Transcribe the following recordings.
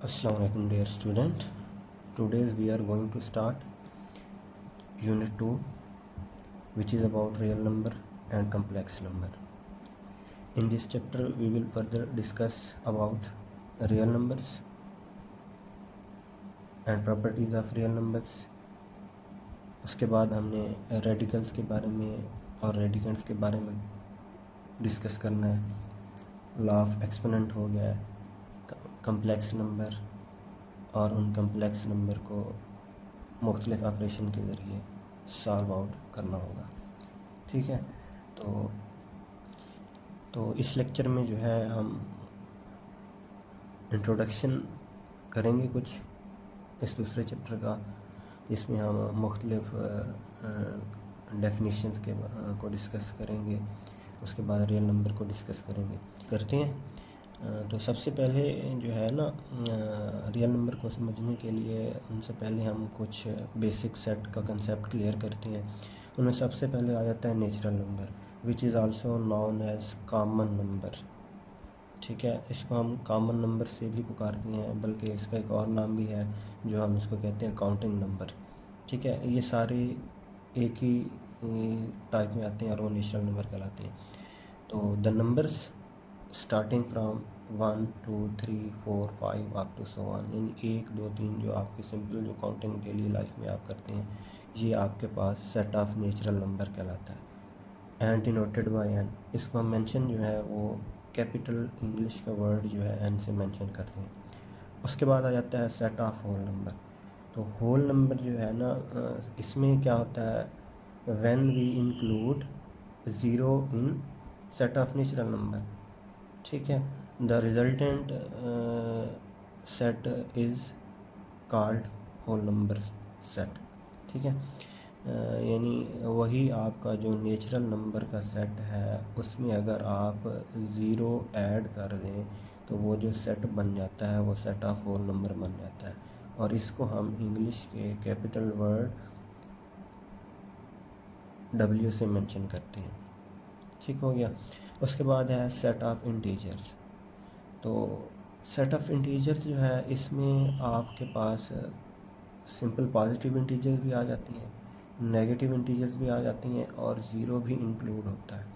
Assalamualaikum dear student. Today we are going to start unit 2, which is about real number and complex number. In this chapter we will further discuss about real numbers and properties of real numbers. उसके बाद हमने radicals के बारे में और radicands के बारे में डिस्कस करना है। लॉ ऑफ एक्सपोनेंट हो गया, कम्प्लेक्स नंबर और उन कम्प्लेक्स नंबर को मुख्तलिफ ऑपरेशन के ज़रिए सॉल्व आउट करना होगा। ठीक है, तो इस लेक्चर में जो है हम इंट्रोडक्शन करेंगे कुछ इस दूसरे चैप्टर का, जिसमें हम मुख्तलिफ डेफिनेशंस को डिस्कस करेंगे। उसके बाद रियल नंबर को डिस्कस करते हैं। तो सबसे पहले जो है ना, रियल नंबर को समझने के लिए उनसे पहले हम कुछ बेसिक सेट का कंसेप्ट क्लियर करते हैं। उनमें सबसे पहले आ जाता है natural number, which is also known as common number. ठीक है, इसको हम कॉमन नंबर से भी पुकारते हैं, बल्कि इसका एक और नाम भी है जो हम इसको कहते हैं काउंटिंग नंबर। ठीक है, ये सारे एक ही टाइप में आते हैं और वो नेचुरल नंबर कहलाते हैं। तो the numbers starting from 1 2 3 4 5 up to so on, यानी 1 2 3 जो आपकी सिंपल जो काउंटिंग डेली लाइफ में आप करते हैं, ये आपके पास सेट ऑफ नेचुरल नंबर कहलाता है। एंड डिनोटेड बाय एन, इसको हम मेंशन जो है वो कैपिटल इंग्लिश का वर्ड जो है एन से मेंशन करते हैं। उसके बाद आ जाता है सेट ऑफ होल नंबर। तो होल नंबर जो है ना, इसमें क्या होता है, when we include zero in set of natural number. ठीक है, the resultant set is called whole number set. ठीक है, यानी वही आपका जो नेचुरल नंबर का सेट है, उसमें अगर आप ज़ीरो ऐड कर दें तो वो जो सेट बन जाता है वो सेट ऑफ होल नंबर बन जाता है, और इसको हम इंग्लिश के कैपिटल वर्ड W से मेंशन करते हैं। ठीक हो गया। उसके बाद है सेट ऑफ इंटीजर्स। तो सेट ऑफ इंटीजर्स जो है, इसमें आपके पास सिंपल पॉजिटिव इंटीजर्स भी आ जाती हैं, नेगेटिव इंटीजर्स भी आ जाती हैं, और ज़ीरो भी इंक्लूड होता है।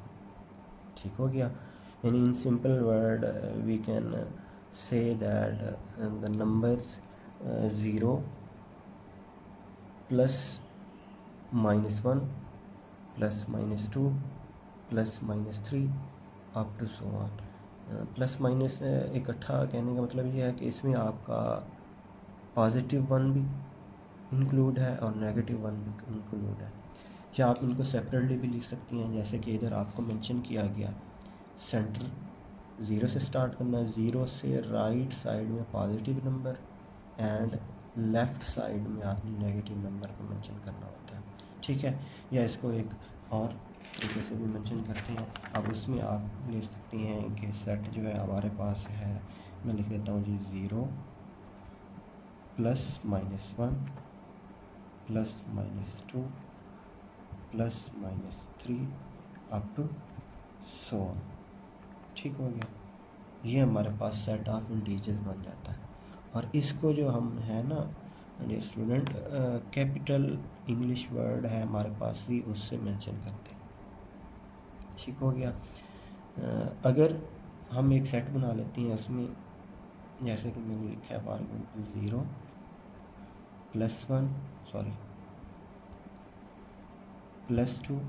ठीक हो गया, यानी in simple word we can say that the numbers zero plus -1 plus -2 plus -3 up to so on. Plus minus इकट्ठा कहने का मतलब ये है कि इसमें आपका पॉजिटिव 1 भी इंक्लूड है और नेगेटिव 1 भी इंक्लूड है। या आप इनको सेपरेटली भी लिख सकती हैं, जैसे कि इधर आपको मेंशन किया गया, सेंटर ज़ीरो से स्टार्ट करना है, ज़ीरो से राइट साइड में positive number and left side में आपने नेगेटिव नंबर को मेंशन करना होता है। ठीक है, या इसको एक और तरीके से भी मेंशन करते हैं। अब उसमें आप ले सकती हैं कि सेट जो है हमारे पास है, मैं लिख देता हूँ जी, zero plus -1 plus -2 plus -3 up to so on. ठीक हो गया, ये हमारे पास सेट ऑफ इंटीजर्स बन जाता है। और इसको जो हम है ना जो स्टूडेंट, कैपिटल इंग्लिश वर्ड है हमारे पास ही, उससे मेंशन करते हैं। ठीक हो गया। अगर हम एक सेट बना लेते हैं, उसमें जैसे कि मैंने लिखा है for example zero +1 +2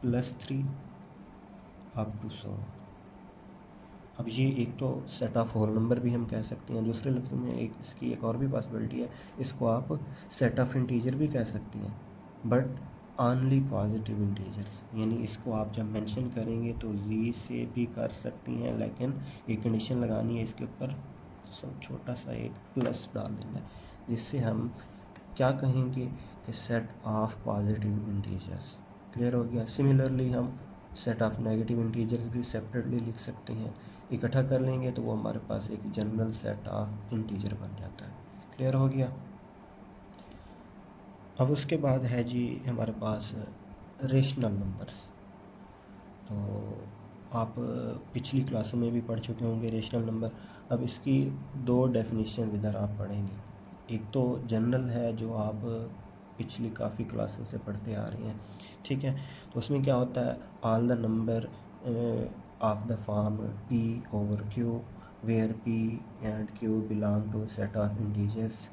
+3 up to so. अब ये एक तो सेट ऑफ होल नंबर भी हम कह सकते हैं, दूसरे लफ्ज़ों में एक इसकी एक और भी पॉसिबिलिटी है, इसको आप सेट ऑफ इंटीजर भी कह सकती हैं, बट ऑनली पॉजिटिव इंटीजर्स। यानी इसको आप जब मेंशन करेंगे तो जी से भी कर सकती हैं, लेकिन एक कंडीशन लगानी है, इसके ऊपर छोटा सा एक प्लस डाल देना है, जिससे हम क्या कहेंगे कि set of positive integers. Clear हो गया। सिमिलरली हम सेट ऑफ नेगेटिव इंटीजर्स भी सेपरेटली लिख सकते हैं, इकट्ठा कर लेंगे तो वो हमारे पास एक जनरल सेट ऑफ इंटीजर बन जाता है। क्लियर हो गया। अब उसके बाद है जी हमारे पास रेशनल नंबर्स। तो आप पिछली क्लासों में भी पढ़ चुके होंगे रेशनल नंबर। अब इसकी दो डेफिनेशन इधर आप पढ़ेंगे। एक तो जनरल है जो आप पिछली काफ़ी क्लासों से पढ़ते आ रहे हैं, ठीक है। तो उसमें क्या होता है, all the number of the form p over q where p and q belong to set of integers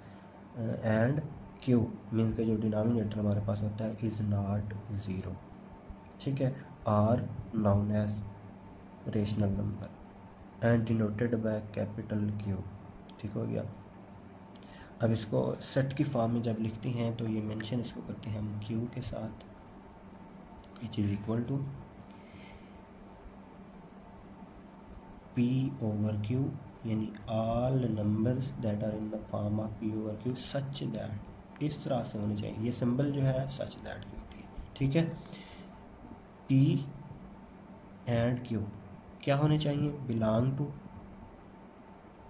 and q means का जो डिनोमिनेटर हमारे पास होता है इज़ नॉट ज़ीरो, ठीक है, are known as rational number and denoted by capital Q, ठीक हो गया। अब इसको सेट की फॉर्म में जब लिखते हैं तो ये मेंशन इसको करते हैं हम Q के साथ, which is equal to P over Q, यानी all numbers that are in the form of P over Q such that, इस तरह से होनी चाहिए। ये सिंबल जो है सच दैट की होती है, ठीक है। P एंड Q क्या होने चाहिए, बिलोंग टू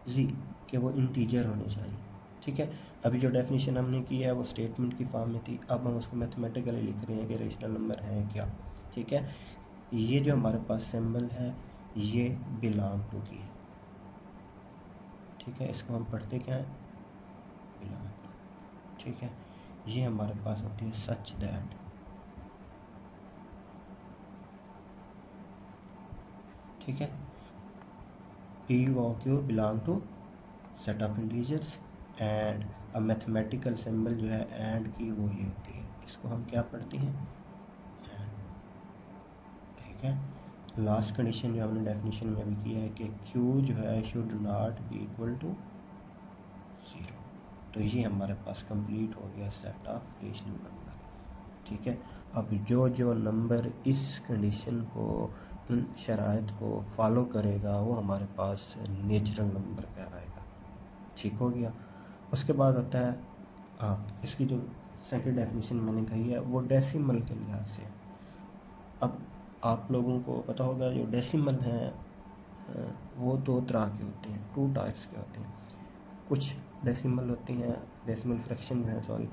जी, कि वो इंटीजर होने चाहिए, ठीक है। अभी जो डेफिनेशन हमने की है वो स्टेटमेंट की फॉर्म में थी, अब हम उसको मैथमेटिकली लिख रहे हैं कि रेशनल नंबर है क्या, ठीक है। ये जो हमारे पास सिंबल है ये बिलोंग टू की है, ठीक है। इसको हम पढ़ते क्या है, बिलोंग टू, ठीक है। ये हमारे पास होती है सच दैट, ठीक है। P और Q belong to set of integers and अब मैथमेटिकल सिंबल जो है एंड की वो ये होती है, इसको हम क्या पढ़ते हैं, ठीक है। लास्ट कंडीशन जो हमने डेफिनेशन में अभी किया है कि Q जो है should not be equal to zero. तो ये हमारे पास कंप्लीट हो गया सेट ऑफ रेशनल नंबर, ठीक है। अब जो जो नंबर इस कंडीशन को, इन शराइत को फॉलो करेगा वो हमारे पास नेचुरल नंबर कहलाएगा, ठीक हो गया। उसके बाद होता है इसकी जो सेकंड डेफिनेशन मैंने कही है वो डेसिमल के लिहाज से। अब आप लोगों को पता होगा जो डेसिमल हैं वो दो तरह के होते हैं, टू टाइप्स के होते हैं। कुछ डेसिमल होती हैं, डेसिमल फ्रैक्शन जो है सॉरी,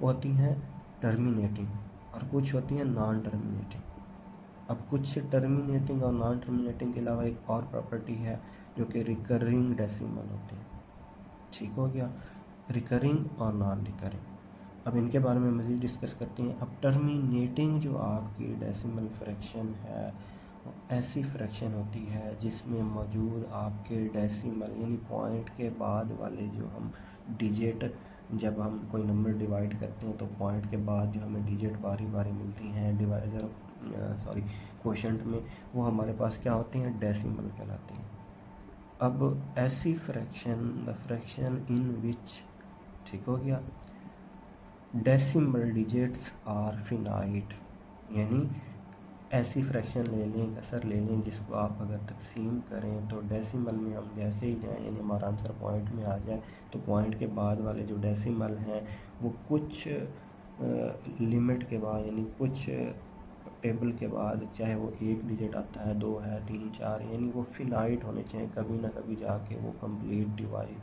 वो होती हैं टर्मिनेटिंग और कुछ होती हैं नॉन टर्मिनेटिंग। अब कुछ टर्मिनेटिंग और नॉन टर्मिनेटिंग के अलावा एक और प्रॉपर्टी है जो कि रिकरिंग डेसिमल होते हैं, ठीक हो गया, रिकरिंग और नॉन रिकरिंग। अब इनके बारे में मज़ीद डिस्कस करते हैं। अब टर्मिनेटिंग जो आपकी डेसिमल फ्रैक्शन है वो ऐसी फ्रैक्शन होती है जिसमें मौजूद आपके डेसिमल यानी पॉइंट के बाद वाले जो हम डिजिट, जब हम कोई नंबर डिवाइड करते हैं तो पॉइंट के बाद जो हमें डिजिट बारी बारी मिलती हैं डिवाइजर सॉरी क्वोशंट में, वो हमारे पास क्या होती हैं, डेसिमल कहलाती हैं। अब ऐसी फ्रैक्शन, द फ्रैक्शन इन विच, ठीक हो गया, डेसिमल डिजिट्स आर फिनाइट, यानी ऐसी फ्रैक्शन ले लें, कसर ले लें जिसको आप अगर तकसीम करें तो डेसिमल में हम जैसे ही जाएँ यानी हमारा आंसर पॉइंट में आ जाए तो पॉइंट के बाद वाले जो डेसिमल हैं वो कुछ लिमिट के बाद यानी कुछ टेबल के बाद, चाहे वो एक डिजिट आता है, दो है, तीन, चार, यानी वो फिनाइट होने चाहिए, कभी ना कभी जाके वो कंप्लीट डिवाइड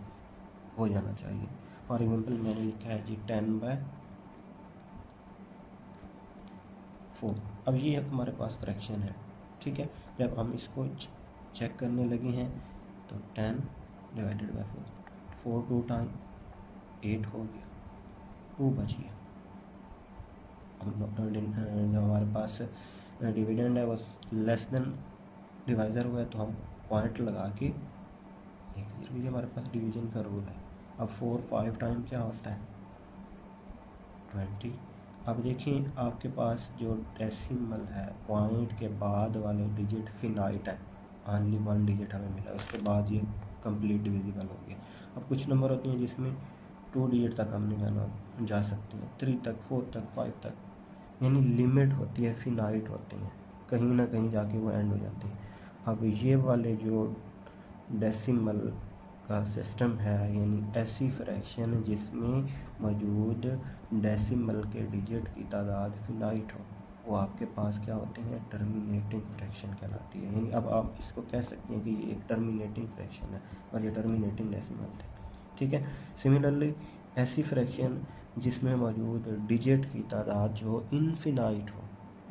हो जाना चाहिए। फॉर एग्जांपल मैंने लिखा है जी 10/4। अब ये हमारे पास फ्रैक्शन है, ठीक है। जब हम इसको चेक करने लगे हैं तो 10/4, 4 2 टाइम 8 हो गया, 2 बच गया। अब जो हमारे पास डिविडेंड है वो लेस देन डिवाइज़र हुआ है तो हम पॉइंट लगा के एक ज़ीरो, ये हमारे पास डिवीज़न का रूल है। अब 4 5 टाइम क्या होता है, 20। अब देखिए आपके पास जो डेसिमल है पॉइंट के बाद वाले डिजिट फिनाइट है, ओनली 1 डिजिट हमें मिला, उसके बाद ये कंप्लीट डिविजिबल हो गया। अब कुछ नंबर होते हैं जिसमें 2 डिजिट तक हमने जा सकते हैं, 3 तक, 4 तक, 5 तक, यानी लिमिट होती है, फिनाइट होती हैं, कहीं ना कहीं जाके वो एंड हो जाती है। अब ये वाले जो डेसिमल का सिस्टम है यानी ऐसी फ्रैक्शन जिसमें मौजूद डेसिमल के डिजिट की तादाद फिनाइट हो, वो आपके पास क्या होते हैं, टर्मिनेटिंग फ्रैक्शन कहलाती है। यानी अब आप इसको कह सकते हैं कि ये एक टर्मिनेटिंग फ्रैक्शन है और ये टर्मिनेटिंग डेसिमल थे, ठीक है। सिमिलरली ऐसी फ्रैक्शन जिसमें मौजूद डिजिट की तादाद जो इनफिनाइट हो,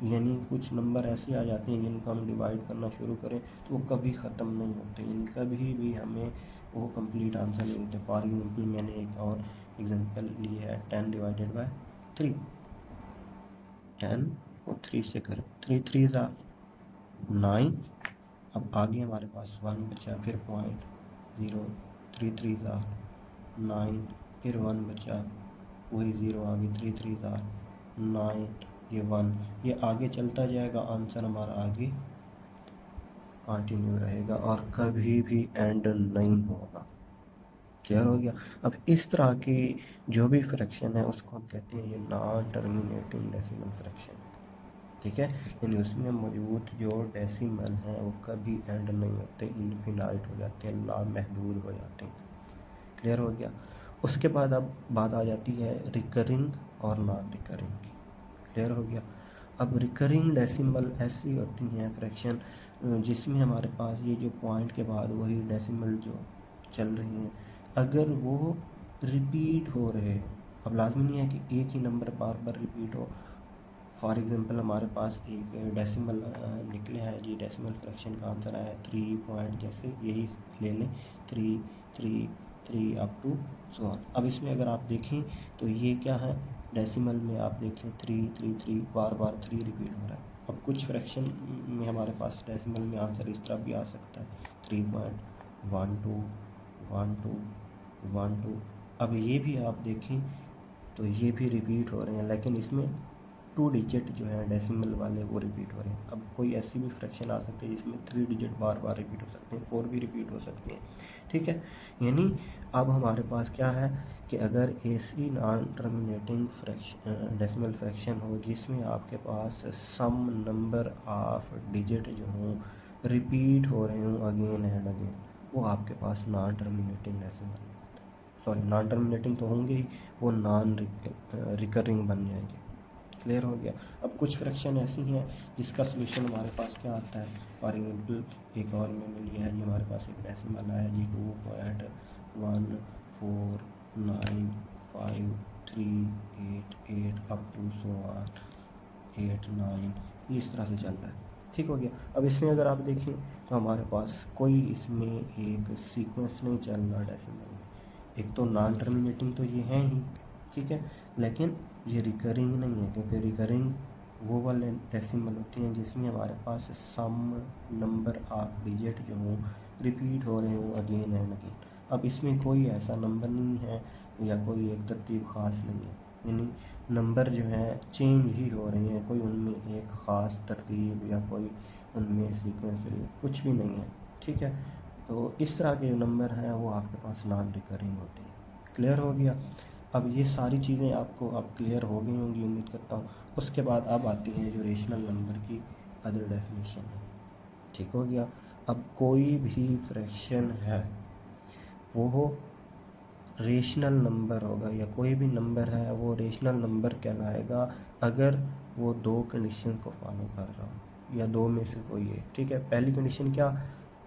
यानी कुछ नंबर ऐसे आ जाते हैं जिनको हम डिवाइड करना शुरू करें तो वो कभी ख़त्म नहीं होते, यानी कभी भी हमें वो कंप्लीट आंसर नहीं देते। फॉर एग्जांपल मैंने एक और एग्जांपल ली है 10 डिवाइडेड बाय 3। 10 को 3 से करें, 3 3 9। अब आगे हमारे पास 1 बचा, फिर पॉइंट 0, 3 3 9, फिर 1 बचा, वही 0 आगे, 3 3 9, ये 1, ये आगे चलता जाएगा, आंसर हमारा आगे कंटिन्यू रहेगा और कभी भी एंड नहीं होगा। क्लियर हो गया। अब इस तरह की जो भी फ्रैक्शन है उसको हम कहते हैं ये नॉन टर्मिनेटिंग डेसिमल फ्रैक्शन, ठीक है। यानी उसमें मौजूद जो डेसिमल हैं वो कभी एंड नहीं होते, इनफिनाइट हो जाते हैं, लामहदूद हो जाते हैं। क्लियर हो गया। उसके बाद अब बात आ जाती है रिकरिंग और नॉन रिकरिंग की। क्लियर हो गया। अब रिकरिंग डेसिमल ऐसी होती हैं फ्रैक्शन जिसमें हमारे पास ये जो पॉइंट के बाद वही डेसिमल जो चल रही हैं, अगर वो रिपीट हो रहे हैं, अब लाजमी नहीं है कि एक ही नंबर बार बार रिपीट हो। फॉर एग्जांपल हमारे पास एक डेसिमल निकले है जी, डेसिमल फ्रैक्शन का आंसर है 3 पॉइंट, जैसे यही ले लें 3 3 3 अप टू सो ऑन। अब इसमें अगर आप देखें तो ये क्या है, डेसिमल में आप देखें 3 3 3 बार बार 3 रिपीट हो रहा है। अब कुछ फ्रैक्शन में हमारे पास डेसिमल में आंसर इस तरह भी आ सकता है 3.12 12 12। अब ये भी आप देखें तो ये भी रिपीट हो रहे हैं, लेकिन इसमें 2 डिजिट जो है डेसिमल वाले वो रिपीट हो रहे हैं। अब कोई ऐसी भी फ्रैक्शन आ सकती है जिसमें 3 डिजिट बार बार रिपीट हो सकते हैं, 4 भी रिपीट हो सकते हैं, ठीक है। यानी अब हमारे पास क्या है कि अगर ऐसी non terminating fraction decimal fraction हो जिसमें आपके पास सम नंबर ऑफ डिजिट जो हों रिपीट हो रहे हों अगेन एंड अगेन, वो आपके पास non terminating decimal, sorry non terminating तो होंगे ही, वो नॉन रिकरिंग बन जाएंगे। क्लियर हो गया। अब कुछ फ्रैक्शन ऐसी हैं जिसका सोल्यूशन हमारे पास क्या आता है। फॉर एग्जाम्पल एक और मैंने लिया है जी, हमारे पास एक डेसिमल आया जी 2.1495388 अप टू सो ऑन 8 9, ये इस तरह से चल रहा है, ठीक हो गया। अब इसमें अगर आप देखें तो हमारे पास कोई इसमें एक सीक्वेंस नहीं चल रहा डेसिमल में। एक तो नॉन टर्मिनेटिंग तो ये है ही, ठीक है, लेकिन ये रिकरिंग नहीं है, क्योंकि रिकरिंग वो वाले डेसिमल होते हैं जिसमें हमारे पास सम नंबर ऑफ डिजिट जो हों रिपीट हो रहे हों अगेन एंड अगेन। अब इसमें कोई ऐसा नंबर नहीं है या कोई एक तरतीब ख़ास नहीं है, यानी नंबर जो हैं चेंज ही हो रहे हैं, कोई उनमें एक ख़ास तरतीब या कोई उनमें सीक्वेंस कुछ भी नहीं है, ठीक है। तो इस तरह के जो नंबर हैं वो आपके पास नॉन रिकरिंग होते हैं। क्लियर हो गया। अब ये सारी चीज़ें आपको अब क्लियर हो गई होंगी उम्मीद करता हूँ। उसके बाद अब आती हैं जो रेशनल नंबर की अदर डेफिनेशन है, ठीक हो गया। अब कोई भी फ्रैक्शन है वो रेशनल नंबर होगा, या कोई भी नंबर है वो रेशनल नंबर कहलाएगा अगर वो 2 कंडीशन को फॉलो कर रहा हो, या 2 में से कोई एक, ठीक है। पहली कंडीशन क्या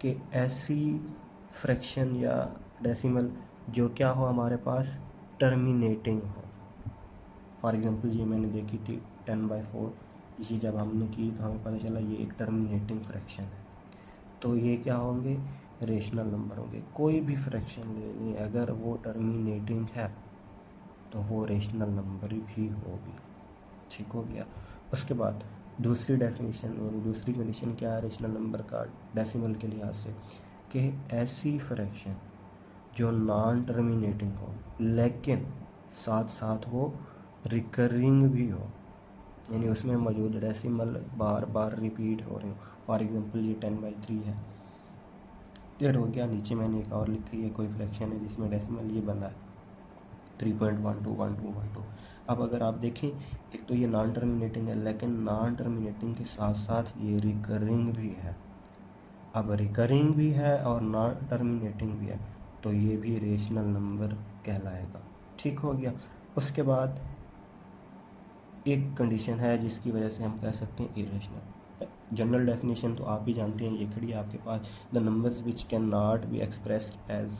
कि ऐसी फ्रैक्शन या डेसिमल जो क्या हो हमारे पास टर्मिनेटिंग हो। फॉर एग्जांपल ये मैंने देखी थी 10/4, ये जब हमने की तो हमें पता चला ये एक टर्मिनेटिंग फ्रैक्शन है, तो ये क्या होंगे, रेशनल नंबर होंगे। कोई भी फ्रैक्शन ले लें अगर वो टर्मिनेटिंग है तो वो रेशनल नंबर भी होगी, ठीक हो गया। उसके बाद दूसरी डेफिनेशन यानी दूसरी कंडीशन क्या है रेशनल नंबर का डेसिमल के लिहाज से, कि ऐसी फ्रैक्शन जो नॉन टर्मिनेटिंग हो लेकिन साथ साथ वो रिकरिंग भी हो, यानी उसमें मौजूद डेसिमल बार बार रिपीट हो रहे हो। फॉर एग्जांपल ये 10/3 है, क्लियर हो गया। नीचे मैंने एक और लिखी है कोई फ्रैक्शन है जिसमें डेसिमल ये बना है 3.121212। अब अगर आप देखें एक तो ये नॉन टर्मिनेटिंग है, लेकिन नॉन टर्मिनेटिंग के साथ साथ ये रिकरिंग भी है। अब रिकरिंग भी है और नॉन टर्मिनेटिंग भी है, तो ये भी रेशनल नंबर कहलाएगा, ठीक हो गया। उसके बाद एक कंडीशन है जिसकी वजह से हम कह सकते हैं इरेशनल। जनरल डेफिनेशन तो आप ही जानते हैं, ये खड़ी है आपके पास, the numbers which can not be expressed as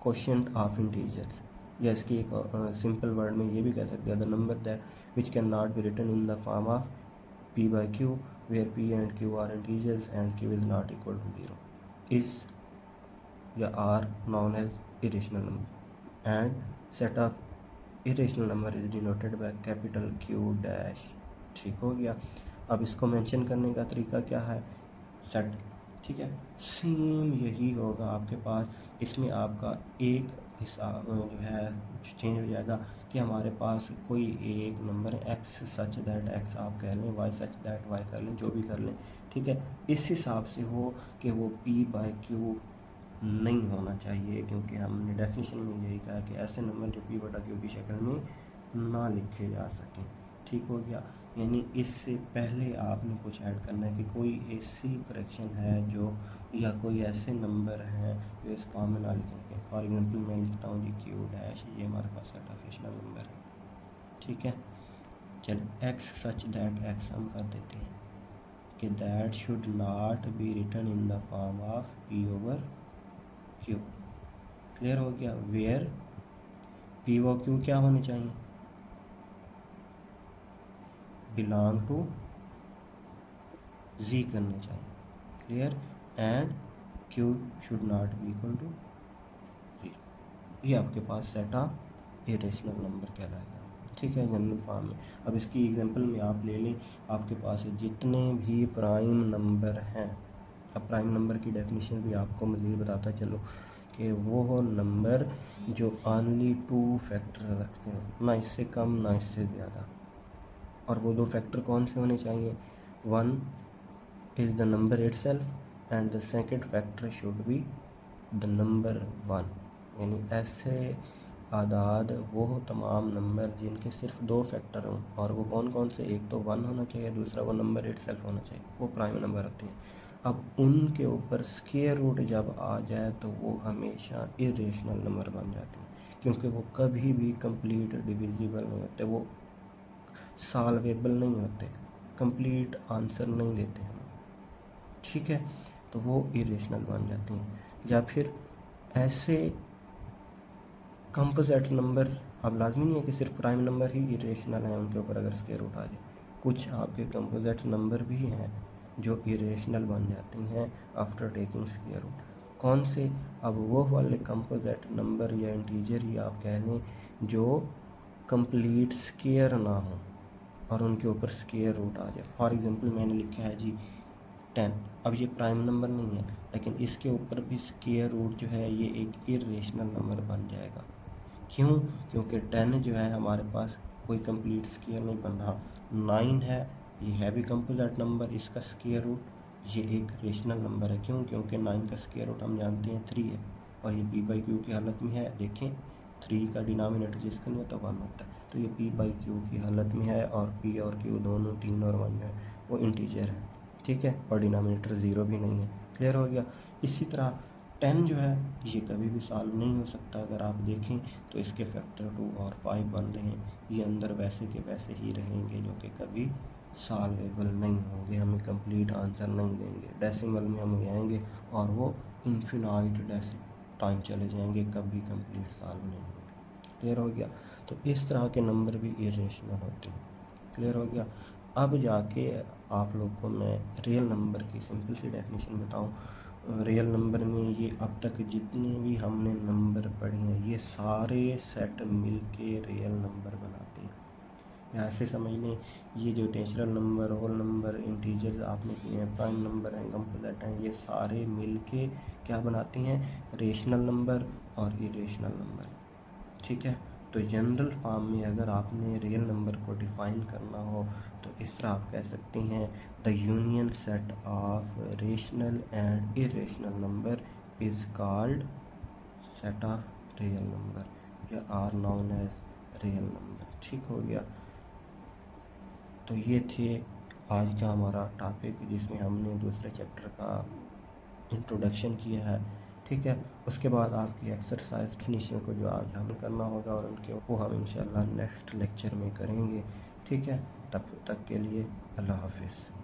quotient of integers, या इसकी एक सिंपल वर्ड में ये भी कह सकते हैं the number that which can not be written in the form of P by Q where P and Q are integers and Q is not equal to 0 is या are known as irrational number and set of irrational number is denoted by capital Q dash। ठीक हो गया। अब इसको mention करने का तरीका क्या है, सेट, ठीक है। सेम यही होगा आपके पास, इसमें आपका एक हिसाब जो है कुछ चेंज हो जाएगा कि हमारे पास कोई एक नंबर है x सच दैट x आप कह लें, y सच दैट y कर लें, जो भी कर लें, ठीक है। इस हिसाब से हो कि वो P बाई Q नहीं होना चाहिए, क्योंकि हमने डेफिनेशन में यही कहा कि ऐसे नंबर जो P बटा Q की शक्ल में ना लिखे जा सकें। ठीक हो गया। यानी इससे पहले आपने कुछ ऐड करना है कि कोई ऐसी फ्रैक्शन है जो या कोई ऐसे नंबर हैं जो इस फॉर्म में ना लिखेंगे। फॉर एग्जांपल मैं लिखता हूँ जी Q डैश, ये हमारे पास सेट ऑफ रेशनल नंबर है, ठीक है। चलिए x सच दैट x हम कर देते हैं कि that should not be written in the form of P over Q। Clear हो गया। वेयर P व Q क्या होने चाहिए, बिलोंग टू Z करने चाहिए, clear. And Q should not be equal to 0। ये आपके पास सेट ऑफ इरेशनल नंबर कहलाएगा, ठीक है, जनरल फॉर्म में। अब इसकी एग्जांपल में आप ले लें, आपके पास जितने भी प्राइम नंबर हैं, अब प्राइम नंबर की डेफिनेशन भी आपको मज़ीद बताता चलो कि वो नंबर जो ओनली 2 फैक्टर रखते हैं, ना इससे कम ना इससे ज़्यादा। और वो 2 फैक्टर कौन से होने चाहिए, 1 is the number itself and the second factor should be the number 1। यानी ऐसे आदाद वो तमाम नंबर जिनके सिर्फ 2 फैक्टर हों, और वो कौन कौन से, एक तो 1 होना चाहिए, दूसरा वो नंबर इटसेल्फ होना चाहिए, वो प्राइम नंबर होते हैं। अब उनके ऊपर स्क्वायर रूट जब आ जाए तो वो हमेशा इरेशनल नंबर बन जाते हैं, क्योंकि वो कभी भी कंप्लीट डिविजिबल नहीं होते, वो सॉल्वेबल नहीं होते, कंप्लीट आंसर नहीं देते हमें, ठीक है। तो वो इरेशनल बन जाते हैं। या फिर ऐसे कंपोजिट नंबर, अब लाजमी नहीं है कि सिर्फ प्राइम नंबर ही इरेशनल हैं, उनके ऊपर अगर स्क्वायर रूट आ जाए, कुछ आपके कंपोजिट नंबर भी हैं जो इरेशनल बन जाती हैं आफ्टर टेकिंग स्क्वायर रूट। कौन से, अब वो वाले कंपोजिट नंबर या इंटीजर ही आप कह लें जो कंप्लीट स्क्वायर ना हो और उनके ऊपर स्क्वायर रूट आ जाए। फॉर एग्जांपल मैंने लिखा है जी 10, अब ये प्राइम नंबर नहीं है, लेकिन इसके ऊपर भी स्क्वायर रूट जो है ये एक इरेशनल नंबर बन जाएगा। क्यों, क्योंकि 10 जो है हमारे पास कोई कंप्लीट स्क्वायर नहीं बन रहा। 9 है, ये है भी कंपोजिट नंबर, इसका स्क्वायर रूट ये एक रेशनल नंबर है। क्यों, क्योंकि 9 का स्क्वायर रूट हम जानते हैं 3 है, और ये P बाई Q की हालत में है। देखें 3 का डिनोमिनेटर जिसका नहीं होता 1 होता है, तो ये P बाई Q की हालत में है, और P और Q दोनों 3 और 1 है वो इंटीजर है, ठीक है, और डिनोमिनेटर 0 भी नहीं है। क्लियर हो गया। इसी तरह 10 जो है ये कभी भी सॉल्व नहीं हो सकता। अगर आप देखें तो इसके फैक्टर 2 और 5 बन रहे हैं, ये अंदर वैसे के वैसे ही रहेंगे, जो कि कभी सॉल्वेबल नहीं होंगे, हमें कंप्लीट आंसर नहीं देंगे। डेसिमल में हम आएंगे और वो इन्फिनाइट टाइम चले जाएंगे, कभी कंप्लीट सॉल्व नहीं होंगे। क्लियर हो गया। तो इस तरह के नंबर भी इरेशनल होते हैं। क्लियर हो गया। अब जाके आप लोग को मैं रियल नंबर की सिंपल सी डेफिनेशन बताऊं। रियल नंबर में ये अब तक जितने भी हमने नंबर पढ़े हैं ये सारे सेट मिल के रियल नंबर बनाते हैं। या ऐसे समझ लें, ये जो natural number, whole number, integers आपने किए हैं, प्राइम नंबर हैं, कंपोजिट हैं, ये सारे मिल के क्या बनाते हैं, रेशनल नंबर और इरेशनल नंबर, ठीक है। तो जनरल फॉर्म में अगर आपने रियल नंबर को डिफ़ाइन करना हो तो इस तरह आप कह सकते हैं, the union set of rational and irrational number is called set of real number या are known as real number. ठीक हो गया। तो ये थे आज का हमारा टॉपिक, जिसमें हमने दूसरे चैप्टर का इंट्रोडक्शन किया है, ठीक है। उसके बाद आपकी एक्सरसाइज फिनिशिंग को जो आज हमें करना होगा और उनके वो हम इंशाल्लाह नेक्स्ट लेक्चर में करेंगे, ठीक है। तब तक के लिए अल्लाह हाफिज़।